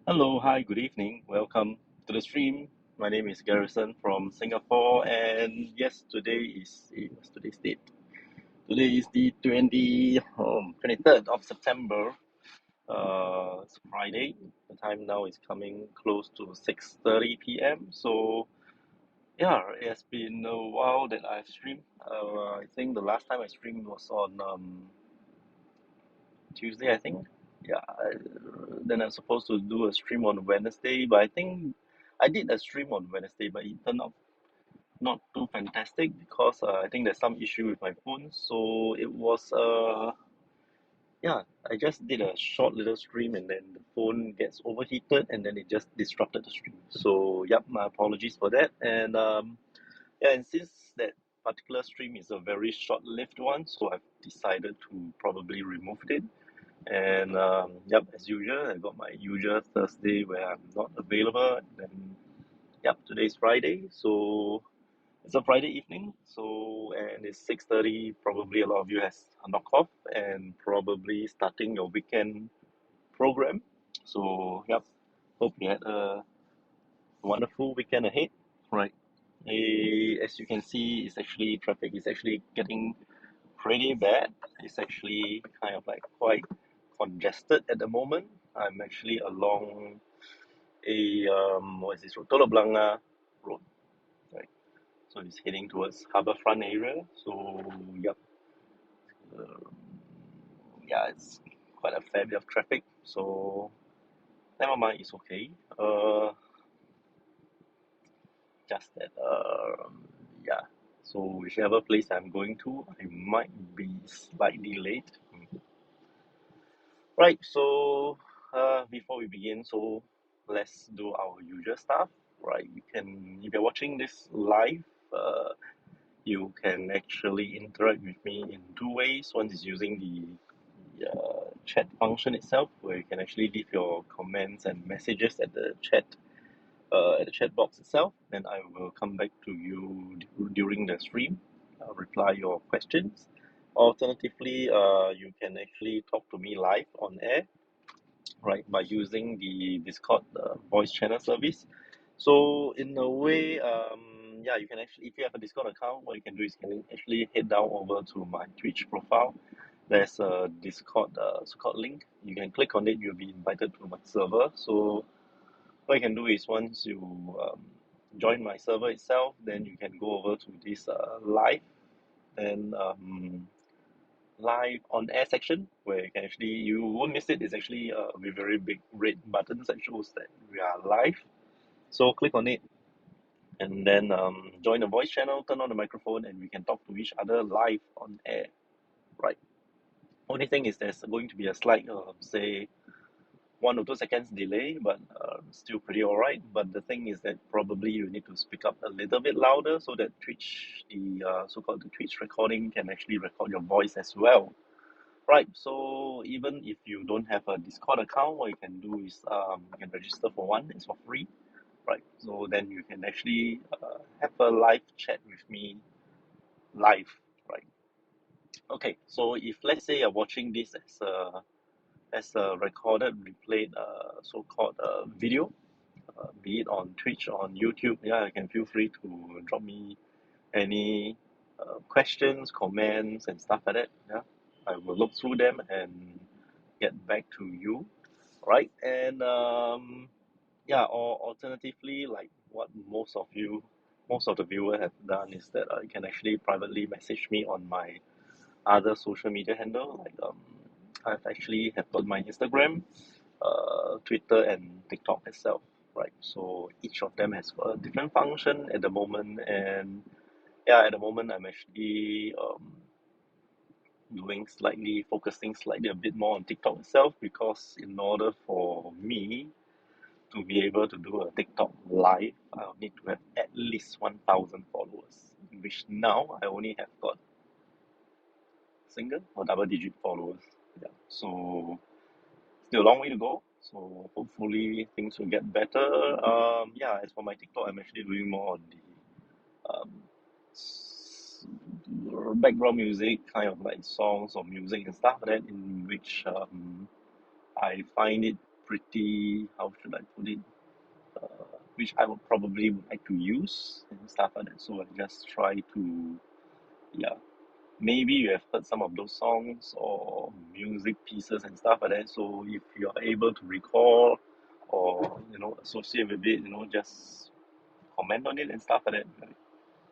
Hello, hi, good evening. Welcome to the stream. My name is Garrison from Singapore, and yes, what's today's date? Today is the 23rd of September. It's Friday. The time now is coming close to 6:30 p.m. So yeah, it has been a while that I've streamed. I think the last time I streamed was on Tuesday, I think. Yeah, then I'm supposed to do a stream on Wednesday, but I think I did a stream on Wednesday, but it turned out not too fantastic because I think there's some issue with my phone. So it was, yeah, I just did a short little stream and then the phone gets overheated and then it just disrupted the stream. So, yep, my apologies for that. And yeah, and since that particular stream is a very short-lived one, so I've decided to probably remove it. And yep, as usual, I got my usual Thursday where I'm not available. And then, yep, today's Friday, so it's a Friday evening. So and it's 6:30. Probably a lot of you has a knock off and probably starting your weekend program. So yep, hope you had a wonderful weekend ahead. Right. As you can see, it's actually traffic is actually getting pretty bad. It's actually kind of like quite congested at the moment. I'm actually along a what is this road? Telok Blangah Road, right? So it's heading towards Harbourfront area. So yep, um, yeah, it's quite a fair bit of traffic. So never mind, it's okay. Just that yeah. So whichever place I'm going to, I might be slightly late. Right, so before we begin, so let's do our usual stuff. Right, you can, if you're watching this live, you can actually interact with me in two ways. One is using the chat function itself, where you can actually leave your comments and messages at the chat box itself. Then I will come back to you during the stream, reply your questions. Alternatively, you can actually talk to me live on air, right, by using the Discord voice channel service. So in a way, yeah, you can actually, if you have a Discord account, what you can do is you can actually head down over to my Twitch profile. There's a Discord so-called link. You can click on it. You'll be invited to my server. So what you can do is once you join my server itself, then you can go over to this live and live on air section where you can actually you won't miss it. It's actually with very big red buttons that shows that we are live. So click on it and then join the voice channel, turn on the microphone, and we can talk to each other live on air. Right. Only thing is there's going to be a slight say 1 or 2 seconds delay, but still pretty alright. But the thing is that probably you need to speak up a little bit louder so that Twitch, the so-called the Twitch recording, can actually record your voice as well. Right, so even if you don't have a Discord account, what you can do is you can register for one, it's for free, right? So then you can actually have a live chat with me live, right? Okay, so if let's say you're watching this as a recorded, replayed, so-called video, be it on Twitch or on YouTube, yeah, you can feel free to drop me any questions, comments, and stuff like that. Yeah, I will look through them and get back to you, right? And yeah, or alternatively, like what most of the viewer have done is that you can actually privately message me on my other social media handle. Like I've actually have got my Instagram, Twitter, and TikTok itself, right? So each of them has got a different function at the moment, and yeah, at the moment I'm actually focusing slightly a bit more on TikTok itself because in order for me to be able to do a TikTok live, I'll need to have at least 1,000 followers, which now I only have got single or double digit followers. Yeah, so still a long way to go. So hopefully things will get better. Yeah, as for my TikTok, I'm actually doing more on the background music, kind of like songs or music and stuff like that, in which I find it pretty, how should I put it, which I would probably would like to use and stuff like that. So I just try to, yeah, maybe you have heard some of those songs or music pieces and stuff like that. So if you are able to recall or associate with it, just comment on it and stuff like that. Right?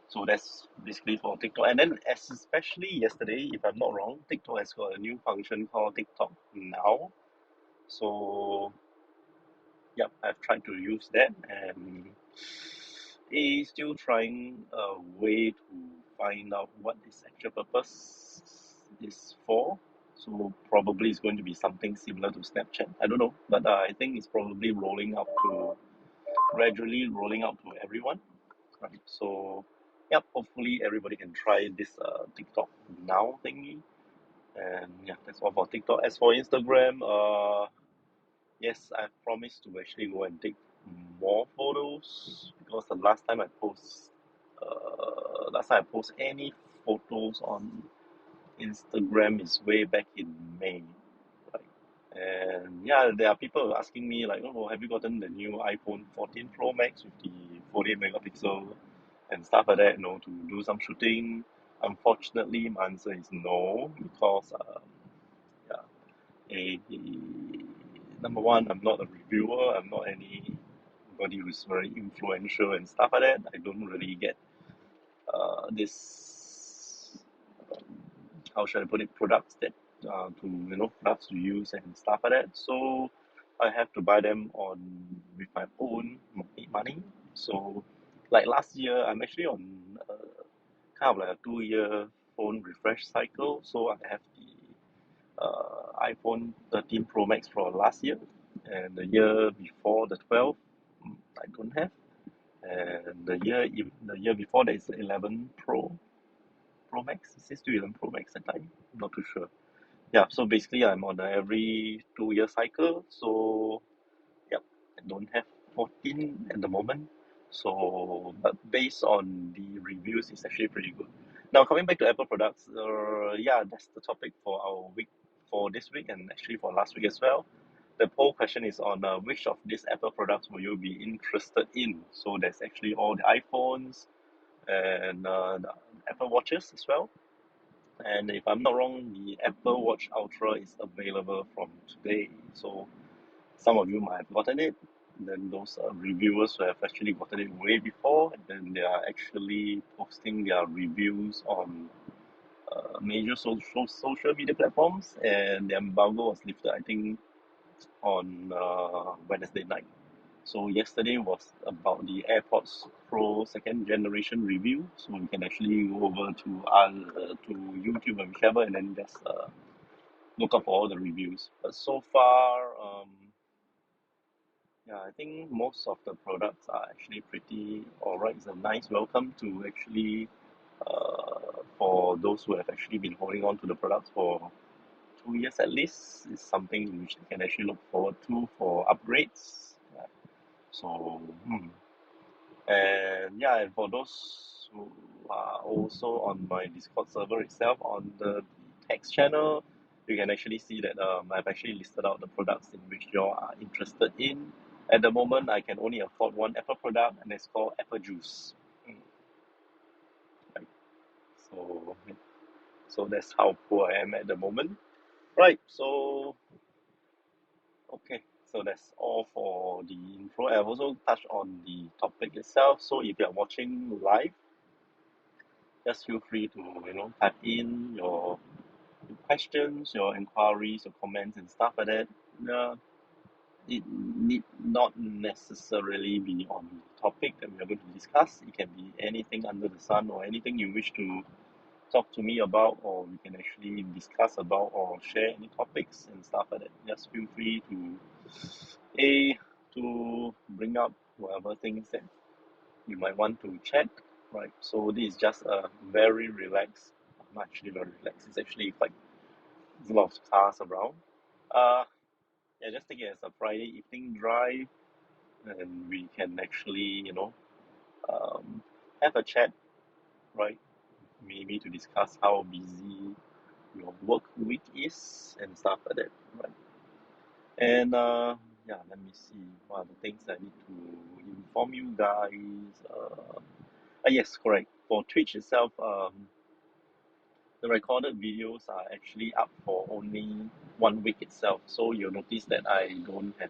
So that's basically for TikTok. And then especially yesterday, if I'm not wrong, TikTok has got a new function called TikTok Now. So yep, I've tried to use that and is still trying a way to find out what its actual purpose is for. So probably it's going to be something similar to Snapchat. I don't know, but I think it's probably gradually rolling out to everyone. Right. So, yep. Hopefully everybody can try this TikTok now thingy. And yeah, that's all for TikTok. As for Instagram, yes, I promised to actually go and take more photos because the last time I post any photos on Instagram is way back in May, right? And yeah, there are people asking me like, oh, have you gotten the new iPhone 14 Pro Max with the 48 megapixel and stuff like that, to do some shooting? Unfortunately, my answer is no because yeah, number one, I'm not a reviewer. I'm not anybody who's very influential and stuff like that. I don't really get this how should I put it, products that products to use and stuff like that. So I have to buy them on with my own money. So like last year, I'm actually on kind of like a 2 year phone refresh cycle. So I have the iPhone 13 Pro Max for last year, and the year before the 12, I don't have, and the year before that is the 11 Pro Max. Is it still 11 Pro Max at time? I'm not too sure. Yeah, so basically I'm on a every 2 year cycle. So yep, I don't have 14 at the moment. So but based on the reviews, it's actually pretty good. Now coming back to Apple products, yeah, that's the topic for our week for this week and actually for last week as well. The poll question is on which of these Apple products will you be interested in? So there's actually all the iPhones and the Apple Watches as well. And if I'm not wrong, the Apple Watch Ultra is available from today. So some of you might have gotten it. Then those reviewers who have actually gotten it way before, and then they are actually posting their reviews on major social media platforms. And the embargo was lifted, I think, on Wednesday night. So yesterday was about the AirPods Pro second generation review. So you can actually go over to YouTube and whichever, and then just look up all the reviews. But so far, yeah, I think most of the products are actually pretty alright. It's a nice welcome to actually for those who have actually been holding on to the products for 2 years at least. Is something which they can actually look forward to for upgrades. Yeah. So, and yeah, and for those who are also on my Discord server itself on the text channel, you can actually see that I've actually listed out the products in which you are interested in. At the moment, I can only afford one Apple product, and it's called Apple Juice. Mm, Right. So, so that's how poor I am at the moment. Right. So, okay. So that's all for the intro. I've also touched on the topic itself. So if you're watching live, just feel free to type in your questions, your inquiries, your comments and stuff like that. It need not necessarily be on the topic that we are going to discuss. It can be anything under the sun or anything you wish to talk to me about, or we can actually discuss about or share any topics and stuff like that. Just feel free a to bring up whatever things that you might want to chat, right? So this is just a very relaxed, not actually very relaxed. It's actually quite there's a lot of cars around. Uh, yeah, just take it as a Friday evening drive, and we can actually, um, have a chat, right? Maybe to discuss how busy your work week is and stuff like that, right? And yeah, let me see. What are the things I need to inform you guys? Yes, correct. For Twitch itself, the recorded videos are actually up for only 1 week itself. So you'll notice that I don't have,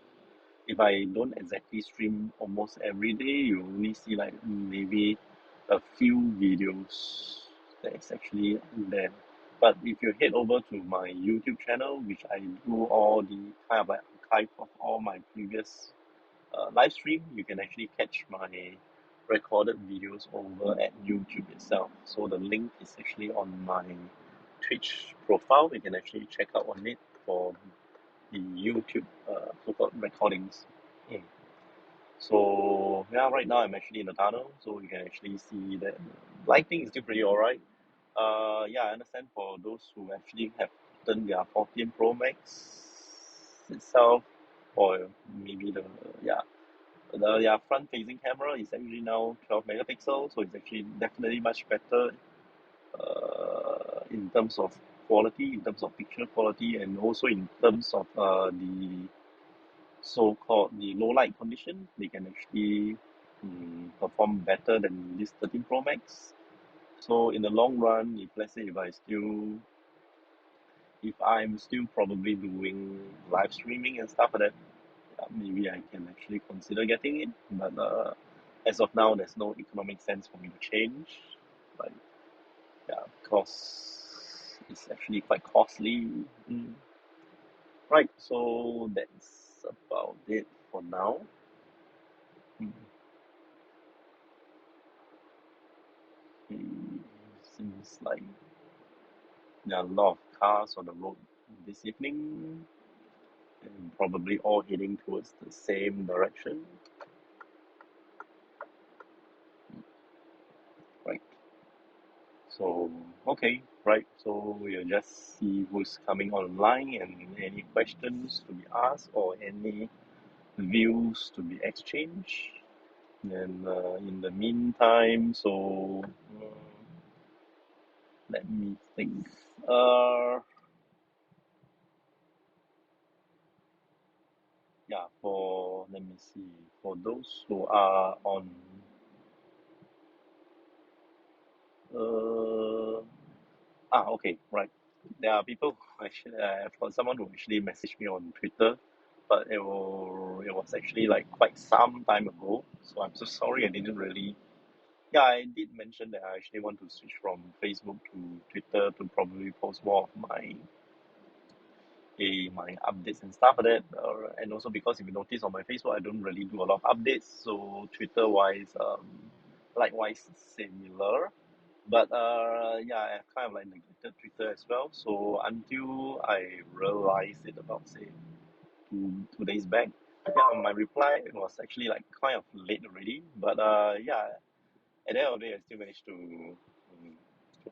if I don't exactly stream almost every day, you only see like maybe a few videos that is actually there. But if you head over to my YouTube channel, which I do all the kind of like archive of all my previous live stream, you can actually catch my recorded videos over at YouTube itself. So the link is actually on my Twitch profile. You can actually check out on it for the YouTube so-called recordings. Mm. So yeah, right now I'm actually in the tunnel, so you can actually see that lighting is still pretty alright. Yeah, I understand for those who actually have gotten their 14 Pro Max itself, or maybe their front-facing camera is actually now 12 megapixels, so it's actually definitely much better in terms of quality, in terms of picture quality, and also in terms of the so-called the low light condition. They can actually perform better than this 13 Pro Max. So in the long run, if let's say if I'm still probably doing live streaming and stuff like that, maybe I can actually consider getting it. But as of now, there's no economic sense for me to change. Like, yeah, because it's actually quite costly. Mm. Right, so that's about it for now. Mm. Mm, seems like there are a lot of cars on the road this evening, and probably all heading towards the same direction. Right. So, okay, right. So we'll just see who's coming online and any questions to be asked or any views to be exchanged. And in the meantime, so let me think. Yeah, let me see, for those who are on, uh, okay, right. There are people who actually, I've got someone who actually messaged me on Twitter, but it was actually like quite some time ago. So I'm so sorry I didn't really. Yeah, I did mention that I actually want to switch from Facebook to Twitter to probably post more of my updates and stuff like that. And also because if you notice on my Facebook, I don't really do a lot of updates. So Twitter wise, likewise similar. But yeah, I kind of like neglected Twitter as well. So until I realized it about say 2 days back, yeah, my reply was actually like kind of late already. But yeah, at the end of the day, I still managed to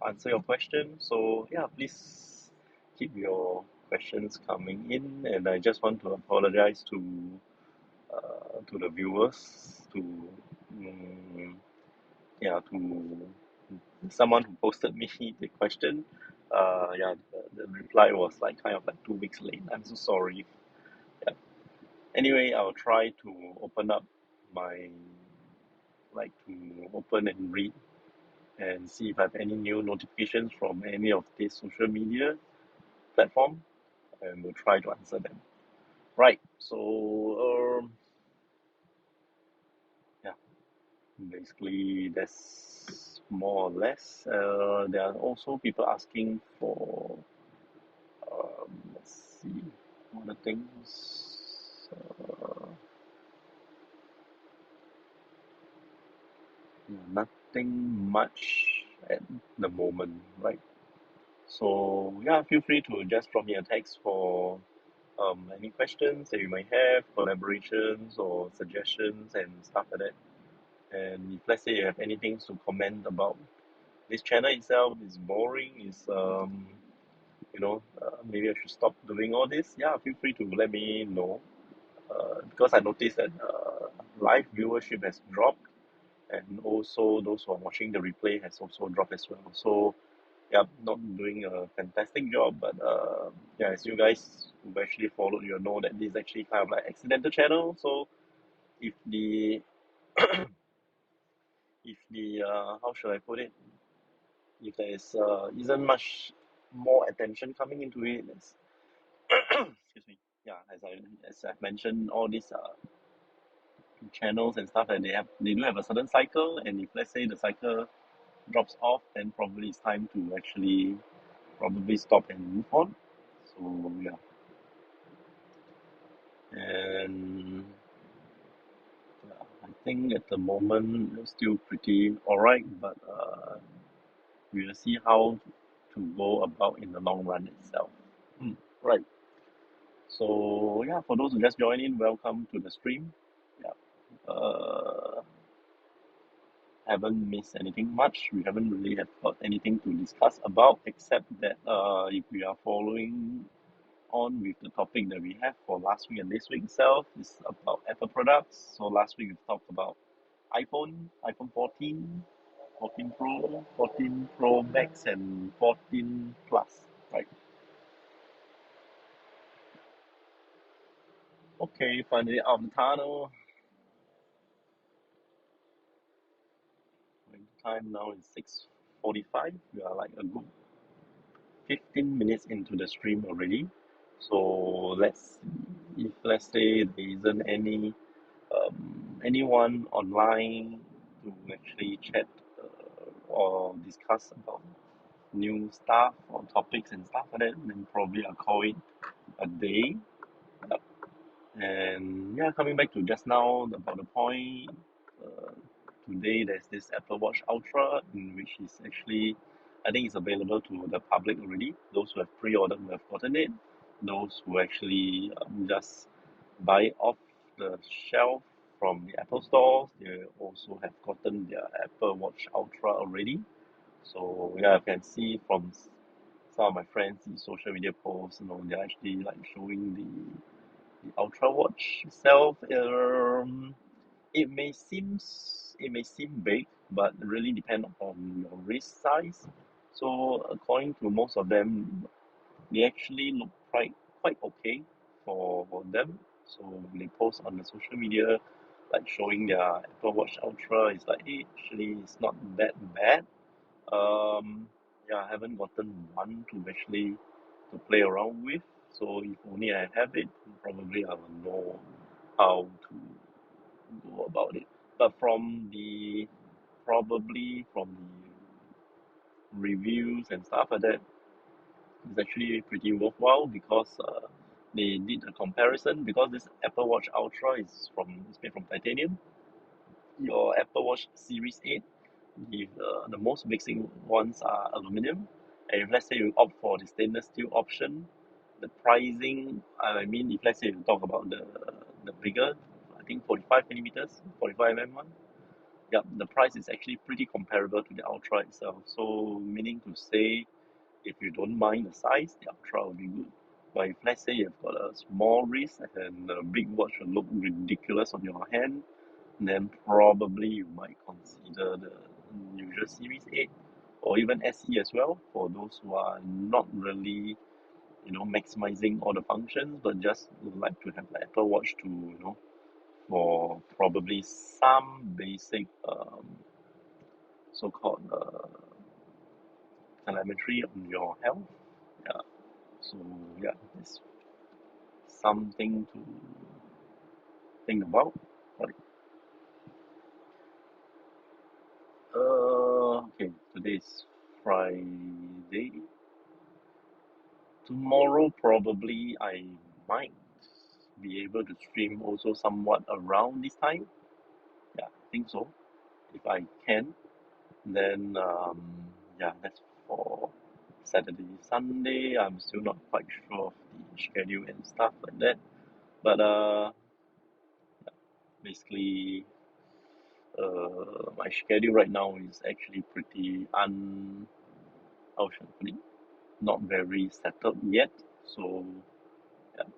answer your question. So yeah, please keep your questions coming in, and I just want to apologize to the viewers, um, to someone who posted me the question. Yeah, the reply was like kind of like 2 weeks late. I'm so sorry. Yeah. Anyway, I'll try to open up my to open and read and see if I have any new notifications from any of these social media platform, and we'll try to answer them. Right. So yeah, basically that's more or less. There are also people asking for let's see, what are the things. Yeah, nothing much at the moment, right? So yeah, feel free to just drop me a text for any questions that you might have, collaborations or suggestions and stuff like that. And if let's say you have anything to comment about this channel itself, is boring, is maybe I should stop doing all this. Yeah, feel free to let me know. Because I noticed that live viewership has dropped, and also those who are watching the replay has also dropped as well. So yeah, not doing a fantastic job, but yeah, as you guys who actually followed, you know that this is actually kind of like accidental channel. So if the how should I put it? If there is isn't much more attention coming into it, excuse me. Yeah, as I've mentioned, all these channels and stuff that they do have a certain cycle, and if let's say the cycle drops off, then probably it's time to actually probably stop and move on. So yeah, and yeah, I think at the moment it's still pretty alright, but we will see how to go about in the long run itself. Right. So yeah, for those who just joined in, welcome to the stream. Yeah. Haven't missed anything much. We haven't really have got anything to discuss about, except that if we are following on with the topic that we have for last week and this week itself, is about Apple products. So last week we talked about iPhone 14, 14 Pro, 14 Pro Max, and 14 Plus, right? Okay, finally out of the tunnel. The time now is 6:45. We are like a good 15 minutes into the stream already. So let's see if let's say there isn't anyone online to actually chat or discuss about new stuff or topics and stuff like that, then probably I'll call it a day. Yep. And yeah, coming back to just now about the point, uh, today there's this Apple Watch Ultra, in which is actually, I think it's available to the public already. Those who have pre-ordered will have gotten it. Those who actually just buy off the shelf from the Apple stores, they also have gotten their Apple Watch Ultra already. So yeah, I can see from some of my friends in social media posts, they're actually like showing the Ultra Watch itself. It may seem big, but really depend on your wrist size. So according to most of them, they actually look quite okay for them. So when they post on the social media, like showing their Apple Watch Ultra, it's like, hey, actually it's not that bad. Yeah, I haven't gotten one to actually to play around with. So if only I have it, probably I will know how to go about it. But probably from the reviews and stuff like that, it's actually pretty worthwhile because they did a comparison because this Apple Watch Ultra is made from titanium. Your Apple Watch Series 8, the most basic ones are aluminum. And if let's say you opt for the stainless steel option, the pricing, I mean, if let's say you talk about the bigger, I think 45 millimeters, 45 one, yeah, the price is actually pretty comparable to the Ultra itself. So meaning to say, if you don't mind the size, the Ultra will be good. But if let's say you've got a small wrist and a big watch will look ridiculous on your hand, then probably you might consider the usual Series 8 or even SE as well for those who are not really, maximizing all the functions, but just would like to have the Apple Watch to, for probably some basic so-called telemetry on your health. Yeah. So yeah, it's something to think about. Right. Okay. Today is Friday. Tomorrow probably I might be able to stream also somewhat around this time. Yeah, I think so. If I can, then yeah, that's for Saturday. Sunday, I'm still not quite sure of the schedule and stuff like that. But basically, my schedule right now is actually pretty how should I put it? Not very settled yet. So yeah,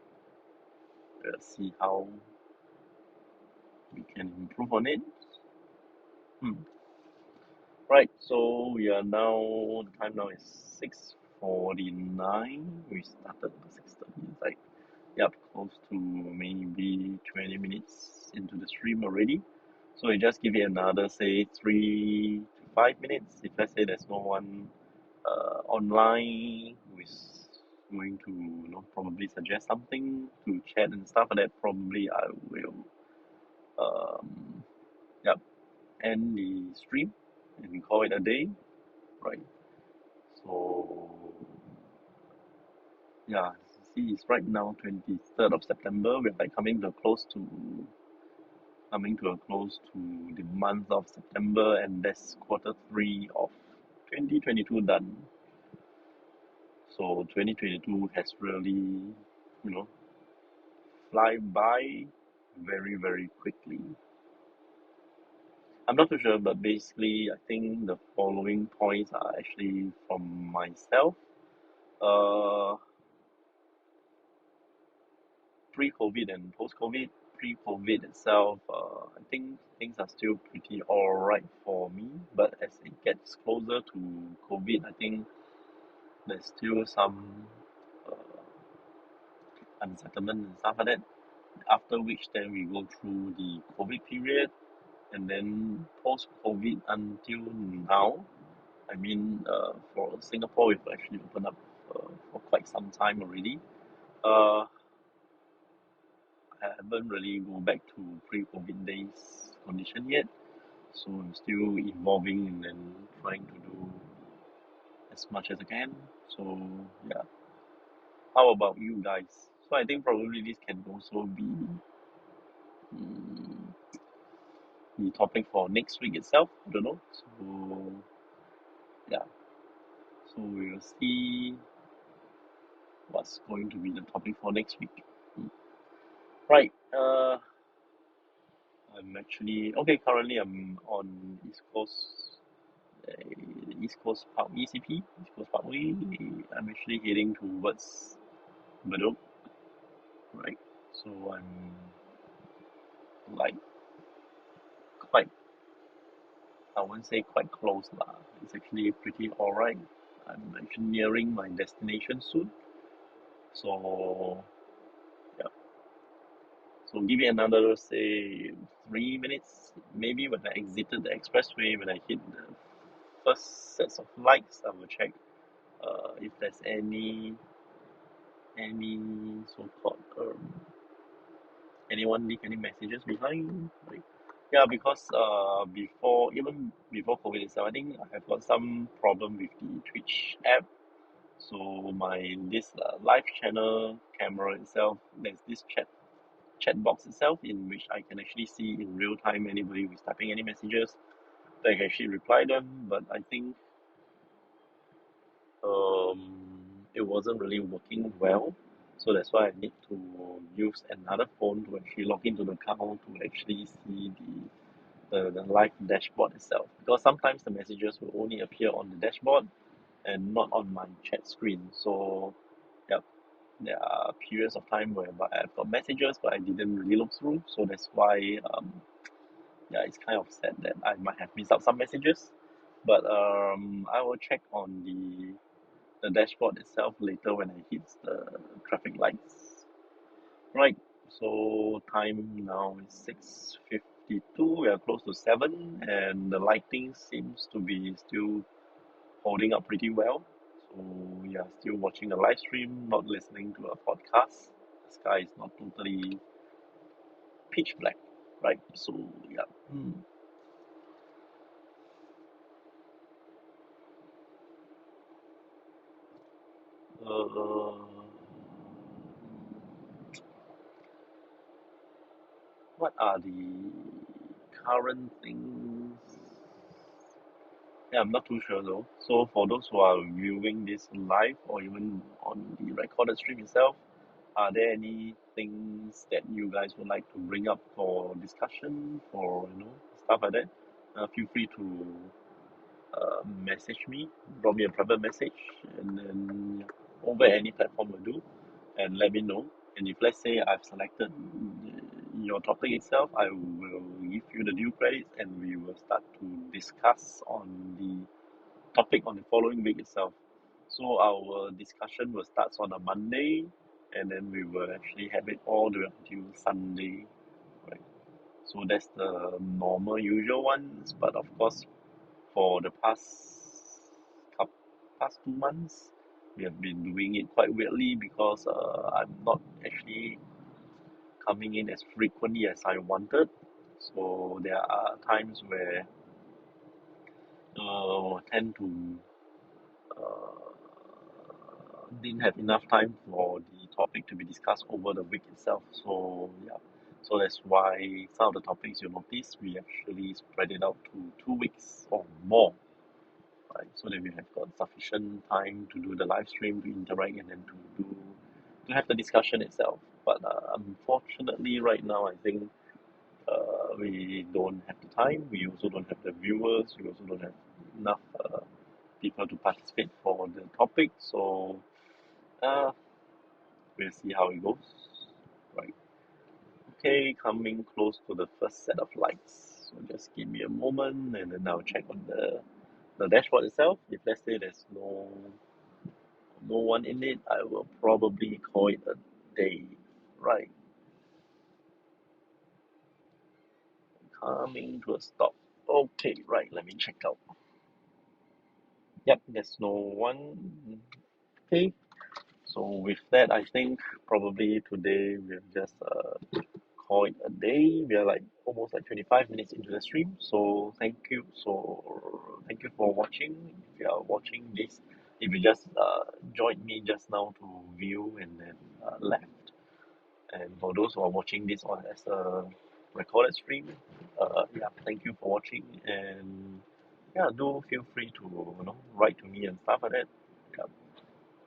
let's see how we can improve on it. Hmm. Right, so we are now, the time now is 6:49. We started at 6:30. It's like, yep, close to maybe 20 minutes into the stream already. So we just give it another, say, 3 to 5 minutes. If let's say there's no one online who is going to, probably suggest something to chat and stuff like that, probably I will, um, yep, end the stream and call it a day, right? So yeah, see, it's right now 23rd of September. We're like coming to a close to the month of September, and that's quarter three of 2022 done. So 2022 has really, know, fly by very, very quickly. I'm not too sure, but basically, I think the following points are actually from myself. Uh, Pre-COVID and post-COVID. Pre-COVID itself, I think things are still pretty alright for me, but as it gets closer to COVID, I think there's still some uh, unsettlement and stuff like that. After which, then we go through the COVID period, and then post-COVID until now. I mean, for Singapore, we've actually opened up for quite some time already. Uh, I haven't really go back to pre-COVID days condition yet, so I'm still evolving and then trying to do as much as I can. So yeah, how about you guys? So I think probably this can also be mm, the topic for next week itself. I don't know. So yeah, so we'll see what's going to be the topic for next week. Mm. Right. I'm actually okay. Currently, I'm on East Coast, East Coast Park ECP, East Coast Parkway. I'm actually heading towards Bedok, right? So I'm like quite, I won't say quite close lah. It's actually pretty alright. I'm actually nearing my destination soon. So yeah. So give me another say 3 minutes. Maybe when I exited the expressway, when I hit the first sets of lights, I will check if there's any so-called anyone leave any messages behind, like yeah, because even before COVID itself, I think I have got some problem with the Twitch app. So my this live channel camera itself, there's this chat box itself in which I can actually see in real time anybody who's typing any messages, that I can actually reply them. But I think um, it wasn't really working well. So that's why I need to use another phone to actually log into the account to actually see the live dashboard itself. Because sometimes the messages will only appear on the dashboard and not on my chat screen. So, yeah, there are periods of time where I've got messages but I didn't really look through. So that's why, yeah, it's kind of sad that I might have missed out some messages. But I will check on the dashboard itself later when I hit the traffic lights. Right, so time now is 6:52. We are close to 7, and the lighting seems to be still holding up pretty well. So we are still watching a live stream, not listening to a podcast. The sky is not totally pitch black, right? So yeah. Uh, what are the current things? Yeah, I'm not too sure though. So for those who are viewing this live or even on the recorded stream itself, are there any things that you guys would like to bring up for discussion, for stuff like that? Feel free to message me, drop me a private message, and then over any platform will do, and let me know. And if let's say I've selected your topic itself, I will give you the due credits, and we will start to discuss on the topic on the following week itself. So our discussion will start on a Monday, and then we will actually have it all the way until Sunday, right? So that's the normal usual ones, but of course for the past 2 months, we have been doing it quite weirdly because I'm not actually coming in as frequently as I wanted. So there are times where tend to didn't have enough time for the topic to be discussed over the week itself. So yeah, so that's why some of the topics you notice we actually spread it out to 2 weeks or more, right? So that we have got sufficient time to do the live stream, to interact, and then to have the discussion itself. But unfortunately, right now, I think we don't have the time. We also don't have the viewers. We also don't have enough people to participate for the topic. So uh, we'll see how it goes. Right. Okay, coming close to the first set of lights. So just give me a moment, and then I'll check on the dashboard itself. If let's say there's no one in it, I will probably call it a day. Right. Coming to a stop. Okay, right, let me check out. Yep, there's no one. Okay, so with that, I think probably today we'll just call it a day. We are like almost like 25 minutes into the stream. So thank you for watching. If you are watching this, if you just joined me just now to view and then left, and for those who are watching this on as a recorded stream, yeah, thank you for watching, and yeah, do feel free to write to me and stuff like that. Yeah.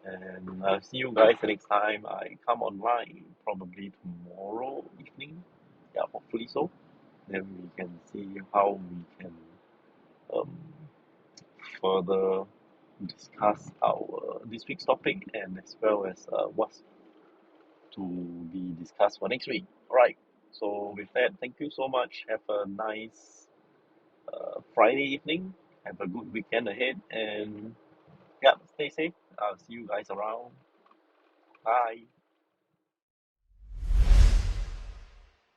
And see you guys the next time I come online, probably tomorrow evening. Yeah, hopefully so. Then we can see how we can um, further discuss our this week's topic, and as well as what's to be discussed for next week. Alright. So with that, thank you so much. Have a nice Friday evening. Have a good weekend ahead, and yeah, stay safe. I'll see you guys around. Bye.